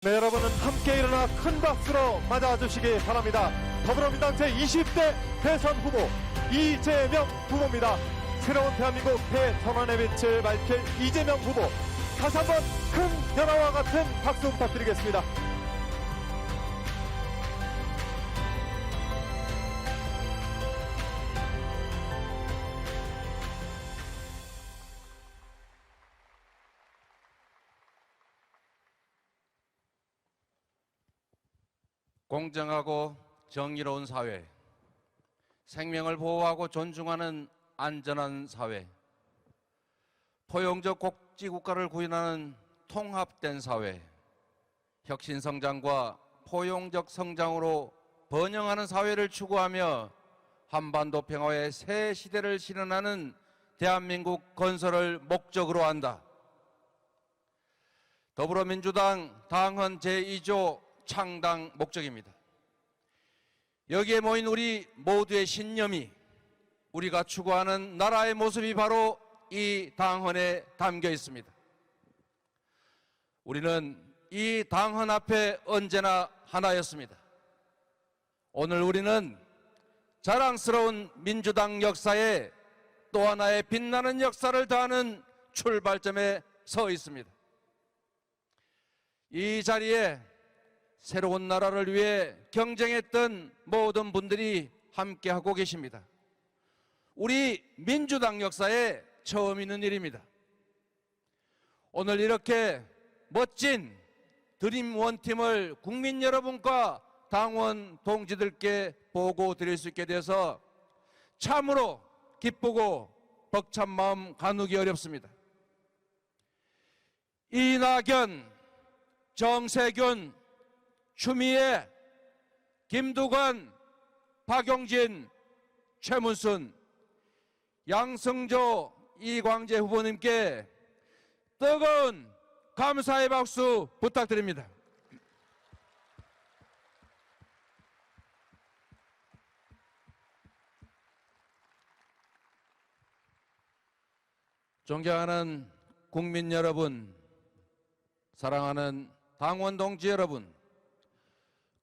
네, 여러분은 함께 일어나 큰 박수로 맞아주시기 바랍니다. 더불어민주당 제20대 대선 후보 이재명 후보입니다. 새로운 대한민국 대전환의 빛을 밝힐 이재명 후보, 다시 한번 큰 변화와 같은 박수 부탁드리겠습니다. 공정하고 정의로운 사회, 생명을 보호하고 존중하는 안전한 사회, 포용적 복지국가를 구현하는 통합된 사회, 혁신성장과 포용적 성장으로 번영하는 사회를 추구하며 한반도 평화의 새 시대를 실현하는 대한민국 건설을 목적으로 한다. 더불어민주당 당헌 제2조 창당 목적입니다. 여기에 모인 우리 모두의 신념이, 우리가 추구하는 나라의 모습이 바로 이 당헌에 담겨 있습니다. 우리는 이 당헌 앞에 언제나 하나였습니다. 오늘 우리는 자랑스러운 민주당 역사에 또 하나의 빛나는 역사를 더하는 출발점에 서 있습니다. 이 자리에 새로운 나라를 위해 경쟁했던 모든 분들이 함께하고 계십니다. 우리 민주당 역사에 처음 있는 일입니다. 오늘 이렇게 멋진 드림 원팀을 국민 여러분과 당원 동지들께 보고 드릴 수 있게 돼서 참으로 기쁘고 벅찬 마음 가누기 어렵습니다. 이낙연, 정세균, 추미애, 김두관, 박용진, 최문순, 양승조, 이광재 후보님께 뜨거운 감사의 박수 부탁드립니다. 존경하는 국민 여러분, 사랑하는 당원 동지 여러분,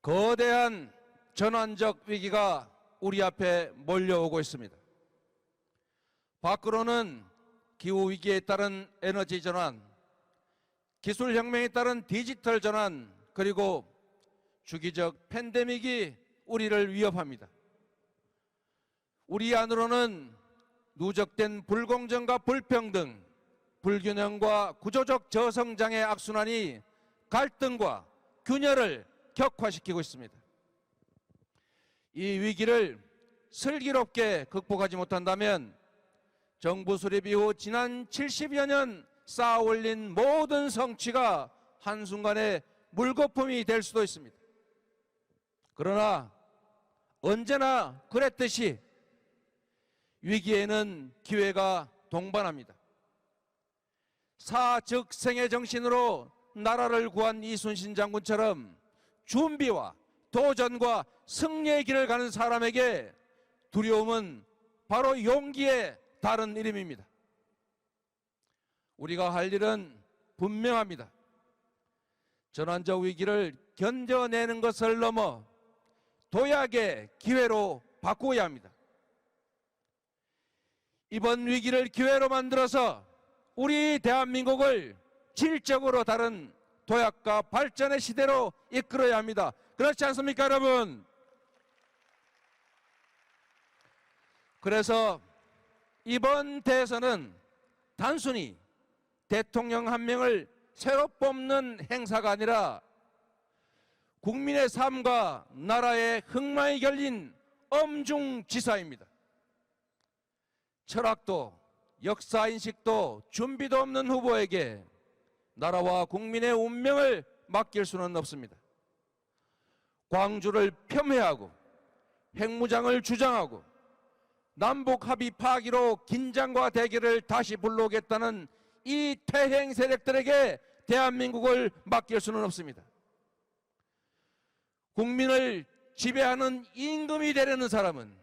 거대한 전환적 위기가 우리 앞에 몰려오고 있습니다. 밖으로는 기후위기에 따른 에너지 전환, 기술혁명에 따른 디지털 전환, 그리고 주기적 팬데믹이 우리를 위협합니다. 우리 안으로는 누적된 불공정과 불평등, 불균형과 구조적 저성장의 악순환이 갈등과 균열을 격화시키고 있습니다. 이 위기를 슬기롭게 극복하지 못한다면 정부 수립 이후 지난 70여 년 쌓아 올린 모든 성취가 한순간에 물거품이 될 수도 있습니다. 그러나 언제나 그랬듯이 위기에는 기회가 동반합니다. 사즉생의 정신으로 나라를 구한 이순신 장군처럼 준비와 도전과 승리의 길을 가는 사람에게 두려움은 바로 용기의 다른 이름입니다. 우리가 할 일은 분명합니다. 전환적 위기를 견뎌내는 것을 넘어 도약의 기회로 바꾸어야 합니다. 이번 위기를 기회로 만들어서 우리 대한민국을 질적으로 다른 도약과 발전의 시대로 이끌어야 합니다. 그렇지 않습니까, 여러분? 그래서 이번 대선은 단순히 대통령 한 명을 새로 뽑는 행사가 아니라 국민의 삶과 나라의 흥망이 걸린 엄중지사입니다. 철학도 역사인식도 준비도 없는 후보에게 나라와 국민의 운명을 맡길 수는 없습니다. 광주를 폄훼하고 핵무장을 주장하고 남북 합의 파기로 긴장과 대결을 다시 불러오겠다는 이 퇴행 세력들에게 대한민국을 맡길 수는 없습니다. 국민을 지배하는 임금이 되려는 사람은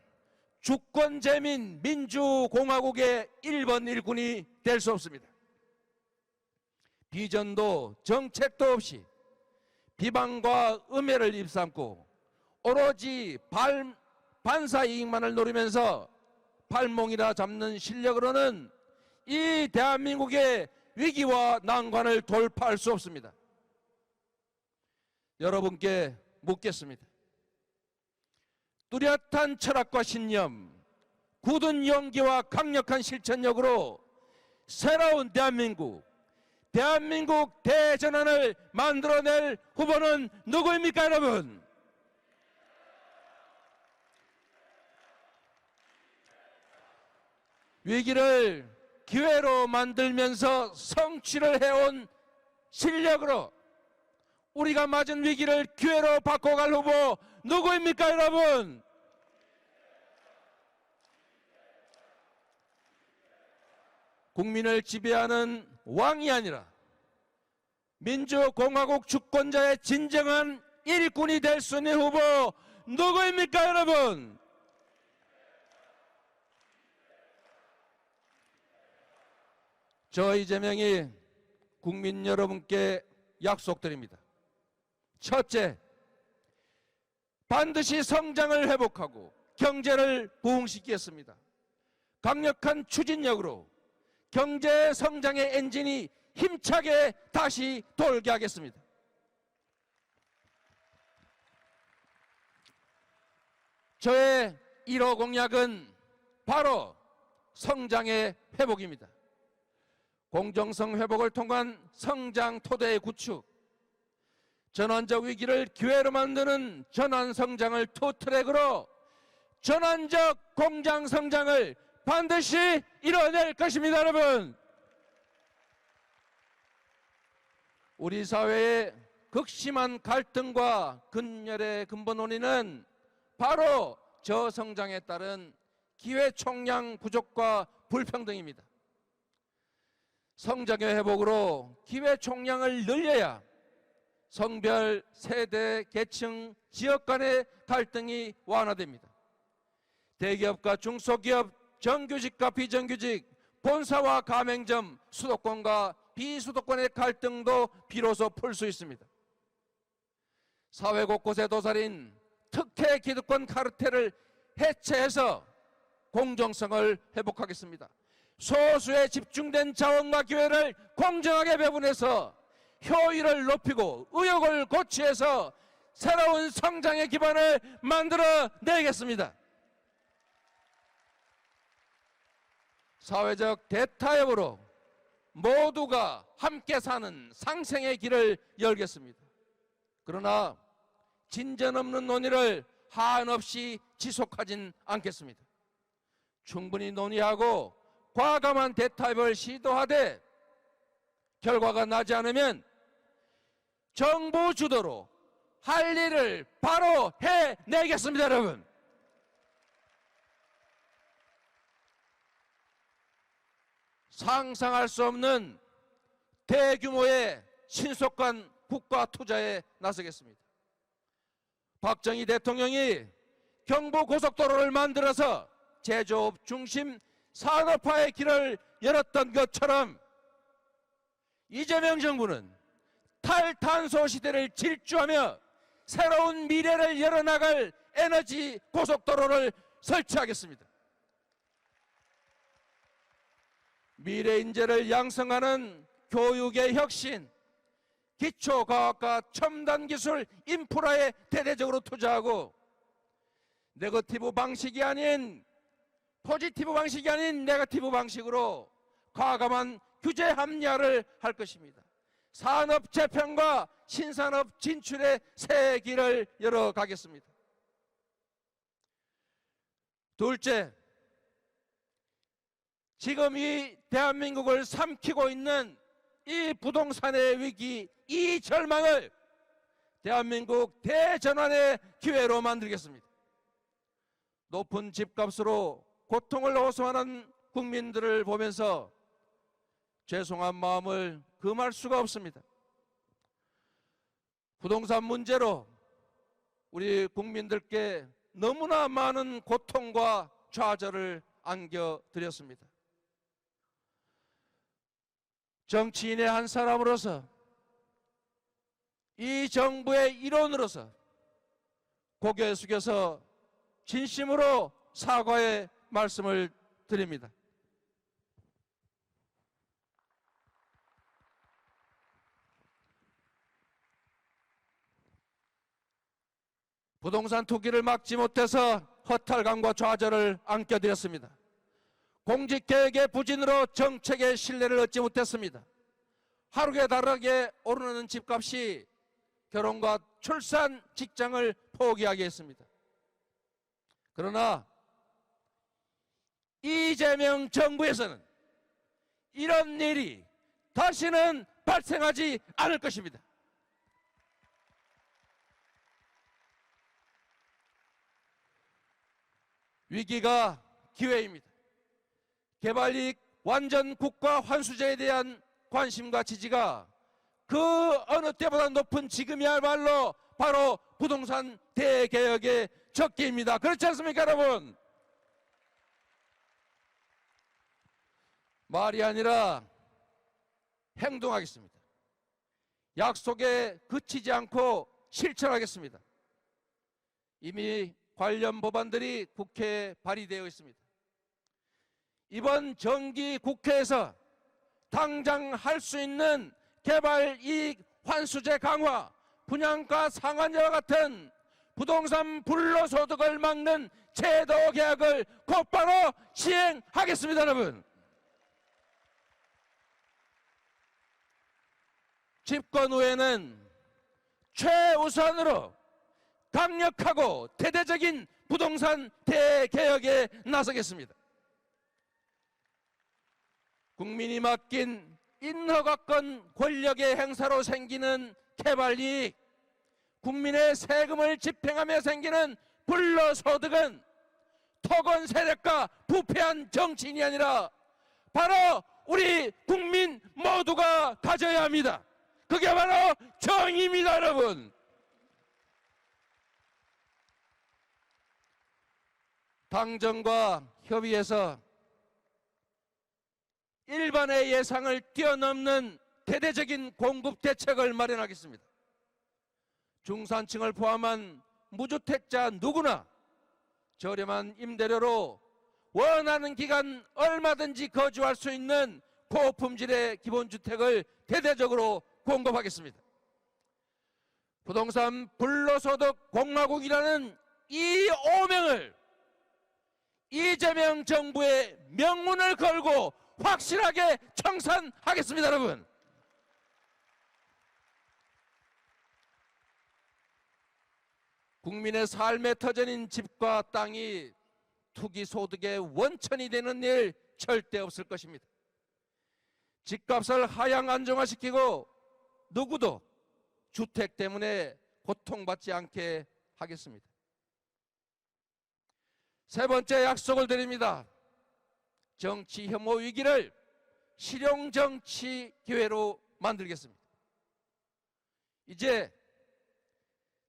주권재민 민주공화국의 1번 1군이 될 수 없습니다. 비전도 정책도 없이 비방과 음해를 입삼고 오로지 반사 이익만을 노리면서 발목이나 잡는 실력으로는 이 대한민국의 위기와 난관을 돌파할 수 없습니다. 여러분께 묻겠습니다. 뚜렷한 철학과 신념, 굳은 용기와 강력한 실천력으로 새로운 대한민국 대전환을 만들어낼 후보는 누구입니까, 여러분? 위기를 기회로 만들면서 성취를 해온 실력으로 우리가 맞은 위기를 기회로 바꿔갈 후보 누구입니까, 여러분? 국민을 지배하는 왕이 아니라 민주공화국 주권자의 진정한 일꾼이 될 수 있는 후보 누구입니까, 여러분? 저 이재명이 국민 여러분께 약속드립니다. 첫째, 반드시 성장을 회복하고 경제를 부흥시키겠습니다. 강력한 추진력으로 경제 성장의 엔진이 힘차게 다시 돌게 하겠습니다. 저의 1호 공약은 바로 성장의 회복입니다. 공정성 회복을 통한 성장 토대의 구축, 전환적 위기를 기회로 만드는 전환 성장을 투트랙으로 전환적 공장 성장을 반드시 이뤄낼 것입니다, 여러분. 우리 사회의 극심한 갈등과 근열의 근본 원인은 바로 저성장에 따른 기회 총량 부족과 불평등입니다. 성장의 회복으로 기회 총량을 늘려야 성별, 세대, 계층, 지역 간의 갈등이 완화됩니다. 대기업과 중소기업, 정규직과 비정규직, 본사와 가맹점, 수도권과 비수도권의 갈등도 비로소 풀 수 있습니다. 사회 곳곳에 도사린 특혜 기득권 카르텔을 해체해서 공정성을 회복하겠습니다. 소수에 집중된 자원과 기회를 공정하게 배분해서 효율을 높이고 의욕을 고취해서 새로운 성장의 기반을 만들어내겠습니다. 사회적 대타협으로 모두가 함께 사는 상생의 길을 열겠습니다. 그러나 진전 없는 논의를 한없이 지속하진 않겠습니다. 충분히 논의하고 과감한 대타협을 시도하되 결과가 나지 않으면 정부 주도로 할 일을 바로 해내겠습니다, 여러분. 상상할 수 없는 대규모의 신속한 국가 투자에 나서겠습니다. 박정희 대통령이 경부고속도로를 만들어서 제조업 중심 산업화의 길을 열었던 것처럼 이재명 정부는 탈탄소 시대를 질주하며 새로운 미래를 열어나갈 에너지 고속도로를 설치하겠습니다. 미래 인재를 양성하는 교육의 혁신, 기초과학과 첨단기술 인프라에 대대적으로 투자하고 네거티브 방식이 아닌 포지티브 방식이 아닌 네거티브 방식으로 과감한 규제 합리화를 할 것입니다. 산업 재편과 신산업 진출의 새 길을 열어가겠습니다. 둘째, 지금 이 대한민국을 삼키고 있는 이 부동산의 위기, 이 절망을 대한민국 대전환의 기회로 만들겠습니다. 높은 집값으로 고통을 호소하는 국민들을 보면서 죄송한 마음을 금할 수가 없습니다. 부동산 문제로 우리 국민들께 너무나 많은 고통과 좌절을 안겨드렸습니다. 정치인의 한 사람으로서 이 정부의 일원으로서 고개 숙여서 진심으로 사과의 말씀을 드립니다. 부동산 투기를 막지 못해서 허탈감과 좌절을 안겨드렸습니다. 공직개혁의 부진으로 정책의 신뢰를 얻지 못했습니다. 하루에 다르게 오르는 집값이 결혼과 출산, 직장을 포기하게 했습니다. 그러나 이재명 정부에서는 이런 일이 다시는 발생하지 않을 것입니다. 위기가 기회입니다. 개발이익 완전 국가 환수제에 대한 관심과 지지가 그 어느 때보다 높은 지금이야말로 바로 부동산 대개혁의 적기입니다. 그렇지 않습니까, 여러분? 말이 아니라 행동하겠습니다. 약속에 그치지 않고 실천하겠습니다. 이미 관련 법안들이 국회에 발의되어 있습니다. 이번 정기 국회에서 당장 할 수 있는 개발이익 환수제 강화, 분양가 상한제와 같은 부동산 불로소득을 막는 제도 개혁을 곧바로 시행하겠습니다, 여러분. 집권 후에는 최우선으로 강력하고 대대적인 부동산 대개혁에 나서겠습니다. 국민이 맡긴 인허가권 권력의 행사로 생기는 개발이익, 국민의 세금을 집행하며 생기는 불로소득은 토건 세력과 부패한 정치인이 아니라 바로 우리 국민 모두가 가져야 합니다. 그게 바로 정의입니다, 여러분. 당정과 협의해서 일반의 예상을 뛰어넘는 대대적인 공급 대책을 마련하겠습니다. 중산층을 포함한 무주택자 누구나 저렴한 임대료로 원하는 기간 얼마든지 거주할 수 있는 고품질의 기본주택을 대대적으로 공급하겠습니다. 부동산 불로소득 공화국이라는 이 오명을 이재명 정부의 명운을 걸고 확실하게 청산하겠습니다, 여러분. 국민의 삶의 터전인 집과 땅이 투기 소득의 원천이 되는 일 절대 없을 것입니다. 집값을 하향 안정화시키고 누구도 주택 때문에 고통받지 않게 하겠습니다. 세 번째 약속을 드립니다. 정치 혐오 위기를 실용 정치 기회로 만들겠습니다. 이제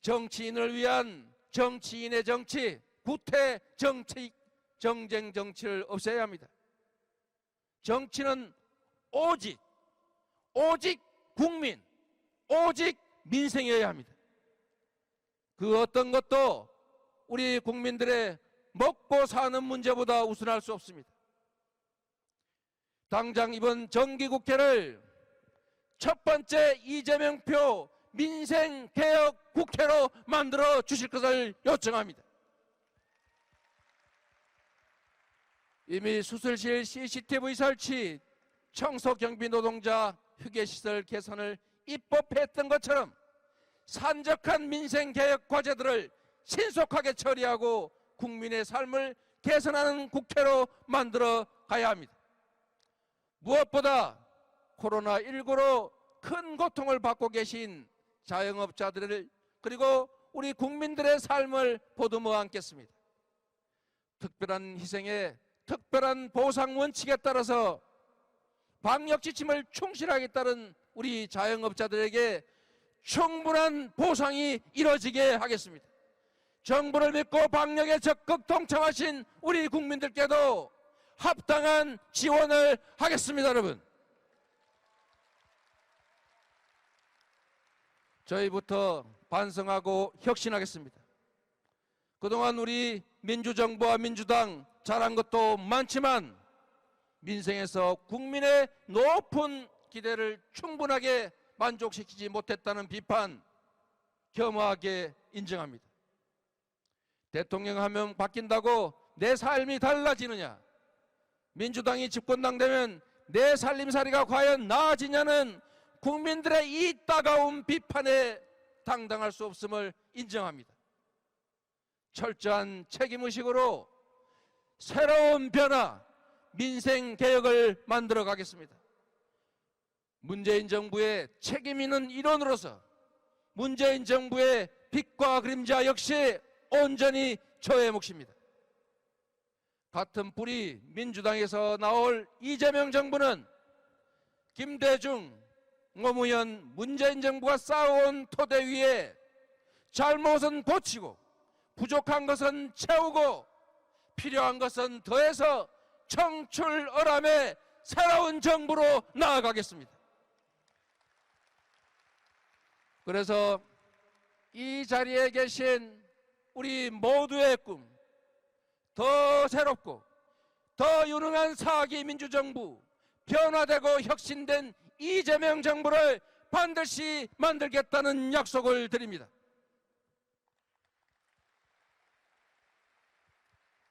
정치인을 위한 정치인의 정치, 구태 정치, 정쟁 정치를 없애야 합니다. 정치는 오직 국민, 오직 민생이어야 합니다. 그 어떤 것도 우리 국민들의 먹고 사는 문제보다 우선할 수 없습니다. 당장 이번 정기국회를 첫 번째 이재명표 민생개혁 국회로 만들어 주실 것을 요청합니다. 이미 수술실 CCTV 설치, 청소경비 노동자 휴게시설 개선을 입법했던 것처럼 산적한 민생개혁 과제들을 신속하게 처리하고 국민의 삶을 개선하는 국회로 만들어 가야 합니다. 무엇보다 코로나19로 큰 고통을 받고 계신 자영업자들을 그리고 우리 국민들의 삶을 보듬어 안겠습니다. 특별한 희생에 특별한 보상 원칙에 따라서 방역 지침을 충실하게 따른 우리 자영업자들에게 충분한 보상이 이뤄지게 하겠습니다. 정부를 믿고 방역에 적극 동참하신 우리 국민들께도 합당한 지원을 하겠습니다, 여러분. 저희부터 반성하고 혁신하겠습니다. 그동안 우리 민주정부와 민주당 잘한 것도 많지만 민생에서 국민의 높은 기대를 충분하게 만족시키지 못했다는 비판 겸허하게 인정합니다. 대통령 한 명 바뀐다고 내 삶이 달라지느냐, 민주당이 집권당 되면 내 살림살이가 과연 나아지냐는 국민들의 이 따가운 비판에 당당할 수 없음을 인정합니다. 철저한 책임의식으로 새로운 변화, 민생개혁을 만들어 가겠습니다. 문재인 정부의 책임 있는 일원으로서 문재인 정부의 빛과 그림자 역시 온전히 저의 몫입니다. 같은 뿌리 민주당에서 나올 이재명 정부는 김대중, 노무현, 문재인 정부가 쌓아온 토대 위에 잘못은 고치고 부족한 것은 채우고 필요한 것은 더해서 청출어람의 새로운 정부로 나아가겠습니다. 그래서 이 자리에 계신 우리 모두의 꿈, 더 새롭고 더 유능한 사기 민주정부, 변화되고 혁신된 이재명 정부를 반드시 만들겠다는 약속을 드립니다.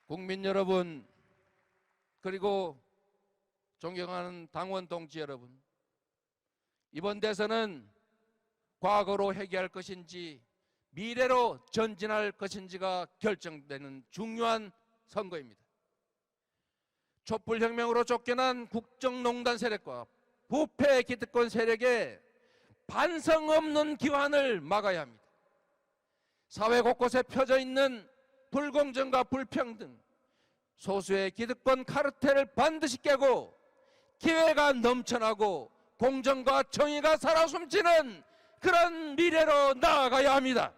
국민 여러분, 그리고 존경하는 당원 동지 여러분, 이번 대선은 과거로 회귀할 것인지 미래로 전진할 것인지가 결정되는 중요한 선거입니다. 촛불혁명으로 쫓겨난 국정농단 세력과 부패 기득권 세력의 반성 없는 기환을 막아야 합니다. 사회 곳곳에 펴져 있는 불공정과 불평등, 소수의 기득권 카르텔을 반드시 깨고 기회가 넘쳐나고 공정과 정의가 살아 숨지는 그런 미래로 나아가야 합니다.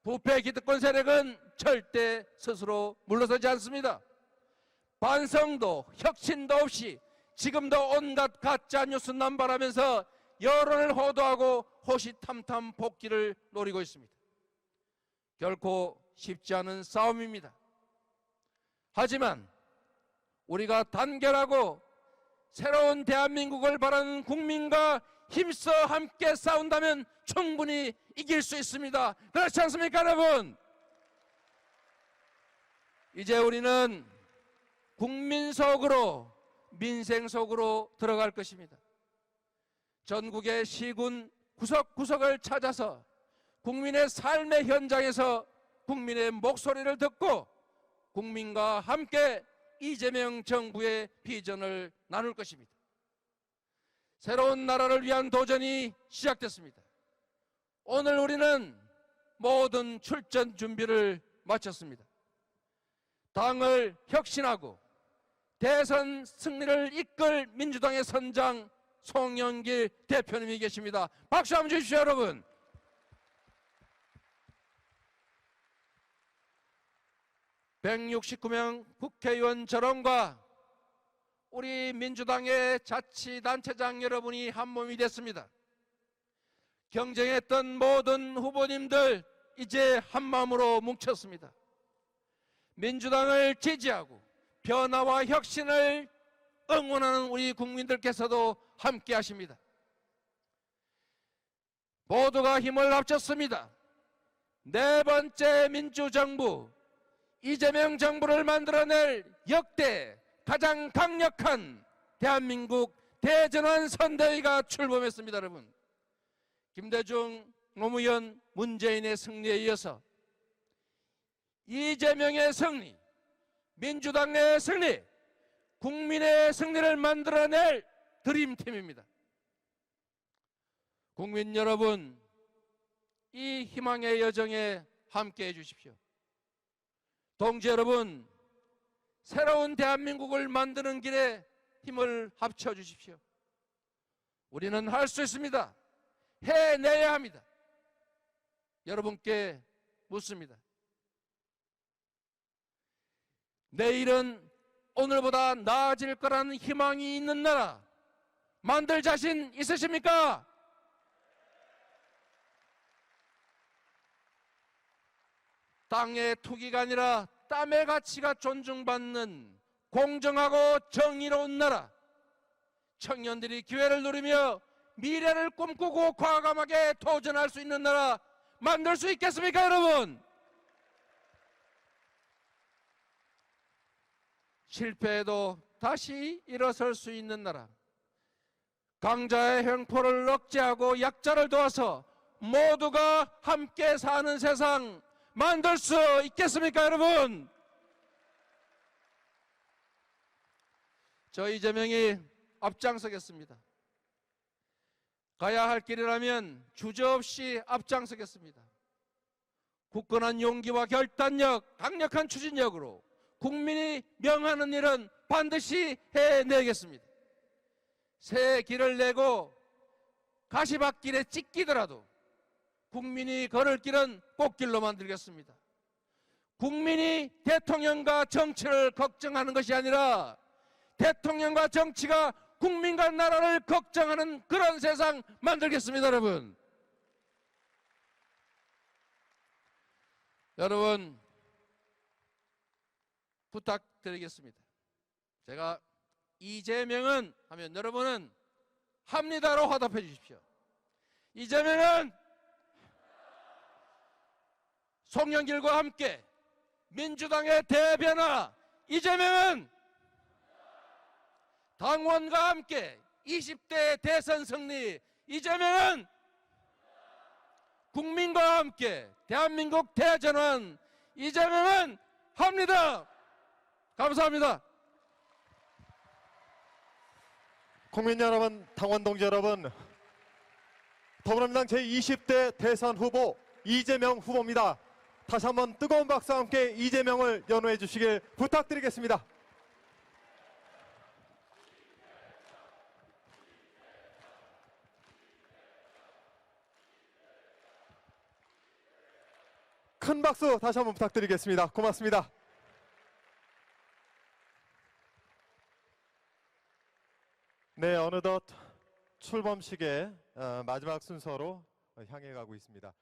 부패 기득권 세력은 절대 스스로 물러서지 않습니다. 반성도 혁신도 없이 지금도 온갖 가짜 뉴스 남발하면서 여론을 호도하고 호시탐탐 복귀를 노리고 있습니다. 결코 쉽지 않은 싸움입니다. 하지만 우리가 단결하고 새로운 대한민국을 바라는 국민과 힘써 함께 싸운다면 충분히 이길 수 있습니다. 그렇지 않습니까, 여러분? 이제 우리는 국민 속으로, 민생 속으로 들어갈 것입니다. 전국의 시군 구석구석을 찾아서 국민의 삶의 현장에서 국민의 목소리를 듣고 국민과 함께 이재명 정부의 비전을 나눌 것입니다. 새로운 나라를 위한 도전이 시작됐습니다. 오늘 우리는 모든 출전 준비를 마쳤습니다. 당을 혁신하고 대선 승리를 이끌 민주당의 선장 송영길 대표님이 계십니다. 박수 한번 주십시오, 여러분. (169명) 국회의원 전원과 우리 민주당의 자치단체장 여러분이 한몸이 됐습니다. 경쟁했던 모든 후보님들 이제 한마음으로 뭉쳤습니다. 민주당을 지지하고 변화와 혁신을 응원하는 우리 국민들께서도 함께 하십니다. 모두가 힘을 합쳤습니다. 네 번째 민주정부 이재명 정부를 만들어낼 역대 가장 강력한 대한민국 대전환 선대위가 출범했습니다. 여러분, 김대중, 노무현, 문재인의 승리에 이어서 이재명의 승리, 민주당의 승리, 국민의 승리를 만들어낼 드림팀입니다. 국민 여러분, 이 희망의 여정에 함께해 주십시오. 동지 여러분, 새로운 대한민국을 만드는 길에 힘을 합쳐 주십시오. 우리는 할 수 있습니다. 해내야 합니다. 여러분께 묻습니다. 내일은 오늘보다 나아질 거라는 희망이 있는 나라 만들 자신 있으십니까? 땅의 투기가 아니라 땀의 가치가 존중받는 공정하고 정의로운 나라, 청년들이 기회를 누리며 미래를 꿈꾸고 과감하게 도전할 수 있는 나라 만들 수 있겠습니까, 여러분? 실패해도 다시 일어설 수 있는 나라, 강자의 횡포를 억제하고 약자를 도와서 모두가 함께 사는 세상 만들 수 있겠습니까, 여러분? 저 이재명이 앞장서겠습니다. 가야 할 길이라면 주저없이 앞장서겠습니다. 굳건한 용기와 결단력, 강력한 추진력으로 국민이 명하는 일은 반드시 해내겠습니다. 새 길을 내고 가시밭길에 찢기더라도 국민이 걸을 길은 꽃길로 만들겠습니다. 국민이 대통령과 정치를 걱정하는 것이 아니라 대통령과 정치가 국민과 나라를 걱정하는 그런 세상 만들겠습니다, 여러분. 여러분, 부탁드리겠습니다. 제가 이재명은 하면 여러분은 합니다로 화답해 주십시오. 이재명은 송영길과 함께 민주당의 대변화, 이재명은 당원과 함께 20대 대선 승리, 이재명은 국민과 함께 대한민국 대전환, 이재명은 합니다. 감사합니다. 국민 여러분, 당원 동지 여러분, 더불어민주당 제20대 대선 후보 이재명 후보입니다. 다시 한번 뜨거운 박수와 함께 이재명을 연호해 주시길 부탁드리겠습니다. 큰 박수 다시 한번 부탁드리겠습니다. 고맙습니다. 네, 어느덧 출범식의 마지막 순서로 향해 가고 있습니다.